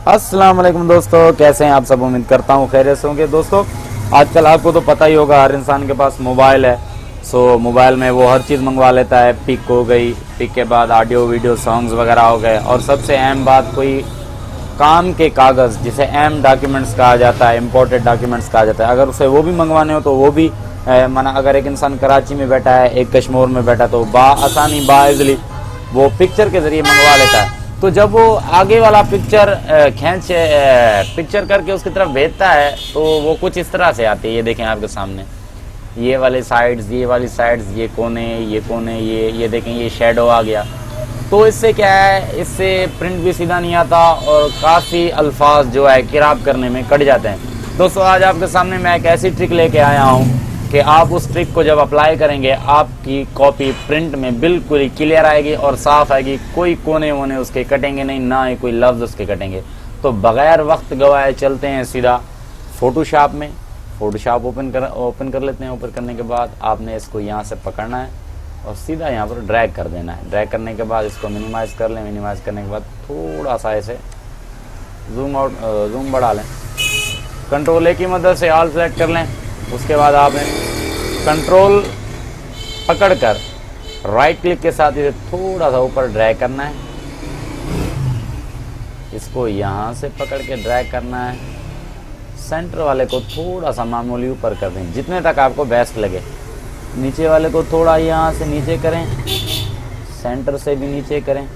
अस्सलाम वालेकुम दोस्तों, कैसे हैं आप सब। उम्मीद करता हूँ खैरियत से होंगे। दोस्तों आजकल आपको तो पता ही होगा, हर इंसान के पास मोबाइल है। मोबाइल में वो हर चीज़ मंगवा लेता है। पिक हो गई, पिक के बाद ऑडियो वीडियो सॉन्ग्स वगैरह हो गए, और सबसे अहम बात कोई काम के कागज़ जिसे अहम डॉक्यूमेंट्स कहा जाता है, इम्पोर्टेड डॉक्यूमेंट्स कहा जाता है। अगर उसे वो भी मंगवाने हो तो वो भी माना अगर एक इंसान कराची में बैठा है, एक कश्मीर में बैठा, तो आसानी इजली वो पिक्चर के ज़रिए मंगवा लेता है। तो जब वो आगे वाला पिक्चर करके उसकी तरफ भेजता है तो वो कुछ इस तरह से आती है। ये देखें आपके सामने, ये वाली साइड्स, ये कोने, ये देखें, ये शेडो आ गया। तो इससे क्या है, इससे प्रिंट भी सीधा नहीं आता और काफ़ी अल्फाज जो है किराब करने में कट जाते हैं। दोस्तों आज आपके सामने मैं एक ऐसी ट्रिक लेके आया हूँ कि आप उस ट्रिक को जब अप्लाई करेंगे, आपकी कॉपी प्रिंट में बिल्कुल ही क्लियर आएगी और साफ आएगी। कोई कोने वोने उसके कटेंगे नहीं, ना ही कोई लफ्ज़ उसके कटेंगे। तो बग़ैर वक्त गवाए चलते हैं सीधा फ़ोटोशॉप में। फ़ोटोशॉप ओपन कर लेते हैं। ओपन करने के बाद आपने इसको यहाँ से पकड़ना है और सीधा यहाँ पर ड्रैग कर देना है। ड्रैग करने के बाद इसको मिनिमाइज़ कर लें। मिनिमाइज़ करने के बाद थोड़ा सा ऐसे जूम बढ़ा लें। कंट्रोल ए की मदद से ऑल सेलेक्ट कर लें। उसके बाद आपने कंट्रोल पकड़कर राइट क्लिक के साथ इसे थोड़ा सा ऊपर ड्रैग करना है। इसको यहाँ से पकड़ के ड्रैग करना है। सेंटर वाले को थोड़ा सा मामूली ऊपर कर दें, जितने तक आपको बेस्ट लगे। नीचे वाले को थोड़ा यहाँ से नीचे करें, सेंटर से भी नीचे करें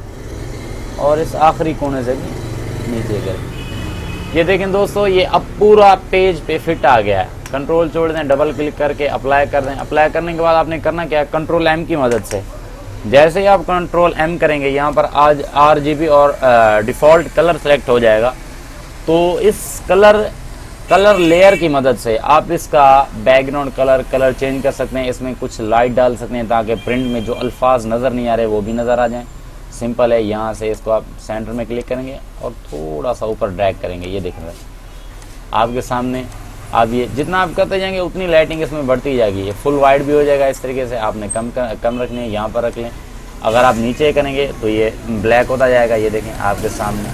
और इस आखिरी कोने से भी नीचे करें। ये देखें दोस्तों, ये अब पूरा पेज पे फिट आ गया है। कंट्रोल छोड़ दें, डबल क्लिक करके अप्लाई कर दें। अप्लाई करने के बाद आपने करना क्या है, कंट्रोल एम की मदद से जैसे ही आप कंट्रोल एम करेंगे, यहाँ पर आज RGB और डिफ़ॉल्ट कलर सेलेक्ट हो जाएगा। तो इस कलर लेयर की मदद से आप इसका बैकग्राउंड कलर चेंज कर सकते हैं। इसमें कुछ लाइट डाल सकते हैं ताकि प्रिंट में जो अल्फाज नज़र नहीं आ रहे वो भी नज़र आ जाएं। सिंपल है। यहाँ से इसको आप सेंटर में क्लिक करेंगे और थोड़ा सा ऊपर ड्रैग करेंगे। ये देख रहे हैं आपके सामने। आप ये जितना आप करते जाएंगे उतनी लाइटिंग इसमें बढ़ती जाएगी। ये फुल वाइड भी हो जाएगा। इस तरीके से आपने कम रखनी है, यहाँ पर रख लें। अगर आप नीचे करेंगे तो ये ब्लैक होता जाएगा। ये देखें आपके सामने।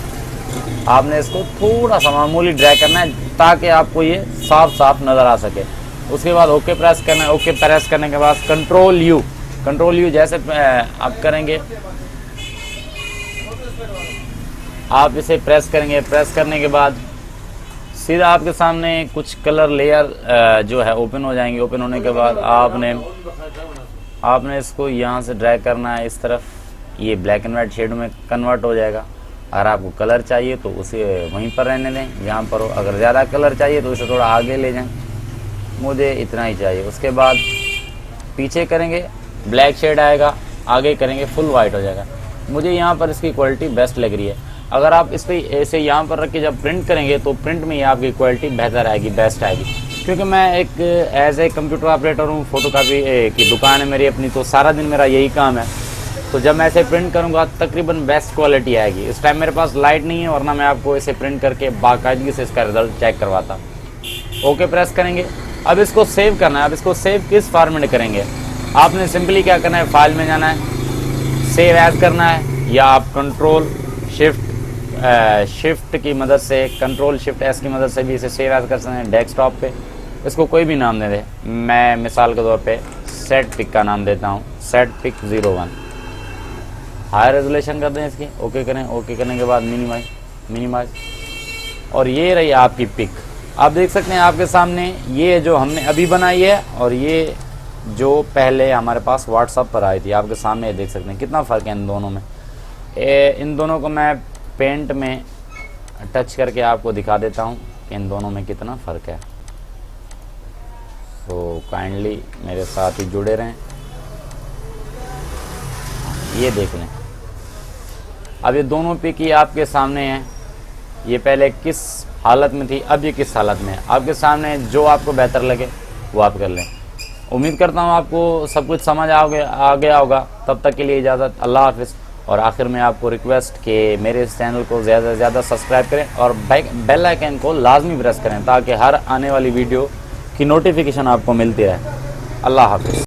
आपने इसको थोड़ा सा मामूली ड्रैग करना है ताकि आपको ये साफ नज़र आ सके। उसके बाद ओके प्रेस करना है। ओके प्रेस करने के बाद कंट्रोल यू जैसे आप करेंगे, आप इसे प्रेस करेंगे। प्रेस करने के बाद सीधा आपके सामने कुछ कलर लेयर जो है ओपन हो जाएंगे। ओपन होने के बाद आपने इसको यहाँ से ड्रैग करना है इस तरफ। ये ब्लैक एंड वाइट शेड में कन्वर्ट हो जाएगा। अगर आपको कलर चाहिए तो उसे वहीं पर रहने दें जहाँ पर हो। अगर ज़्यादा कलर चाहिए तो इसे थोड़ा आगे ले जाएं। मुझे इतना ही चाहिए। उसके बाद पीछे करेंगे ब्लैक शेड आएगा, आगे करेंगे फुल वाइट हो जाएगा। मुझे यहाँ पर इसकी क्वालिटी बेस्ट लग रही है। अगर आप इस पर ऐसे यहाँ पर रख के जब प्रिंट करेंगे तो प्रिंट में ये आपकी क्वालिटी बेहतर आएगी, बेस्ट आएगी। क्योंकि मैं एक एज ए कंप्यूटर ऑपरेटर हूँ, फ़ोटोकॉपी की दुकान है मेरी अपनी, तो सारा दिन मेरा यही काम है। तो जब मैं ऐसे प्रिंट करूँगा तकरीबन बेस्ट क्वालिटी आएगी। इस टाइम मेरे पास लाइट नहीं है, वरना मैं आपको इसे प्रिंट करके बाकायदगी से इसका रिजल्ट चेक करवाता। ओके प्रेस करेंगे। अब इसको सेव करना है। अब इसको सेव किस फॉर्मेट करेंगे, आपने सिंपली क्या करना है, फाइल में जाना है, सेव एज करना है, या आप कंट्रोल शिफ्ट की मदद से, कंट्रोल शिफ्ट एस की मदद से भी इसे सेव एज कर सकते हैं डेस्कटॉप पे। इसको कोई भी नाम दे दें। मैं मिसाल के तौर पे सेट पिक का नाम देता हूँ, सेट पिक 01। हाई रेजोल्यूशन कर दें इसकी। ओके करें। ओके करने के बाद मिनिमाइज और ये रही आपकी पिक। आप देख सकते हैं आपके सामने, ये जो हमने अभी बनाई है और ये जो पहले हमारे पास व्हाट्सएप पर आई थी, आपके सामने देख सकते हैं कितना फ़र्क है इन दोनों में। इन दोनों को मैं पेंट में टच करके आपको दिखा देता हूँ कि इन दोनों में कितना फ़र्क है। तो काइंडली मेरे साथ ही जुड़े रहें। ये देख लें, अब ये दोनों पिक ही आपके सामने हैं। ये पहले किस हालत में थी, अब ये किस हालत में है। आपके सामने जो आपको बेहतर लगे वो आप कर लें। उम्मीद करता हूँ आपको सब कुछ समझ आ गया होगा। तब तक के लिए इजाज़त, अल्लाह हाफ़िज़। और आखिर में आपको रिक्वेस्ट कि मेरे इस चैनल को ज़्यादा से ज़्यादा सब्सक्राइब करें और बेल आइकन को लाजमी प्रेस करें ताकि हर आने वाली वीडियो की नोटिफिकेशन आपको मिलती रहे। अल्लाह हाफ़िज़।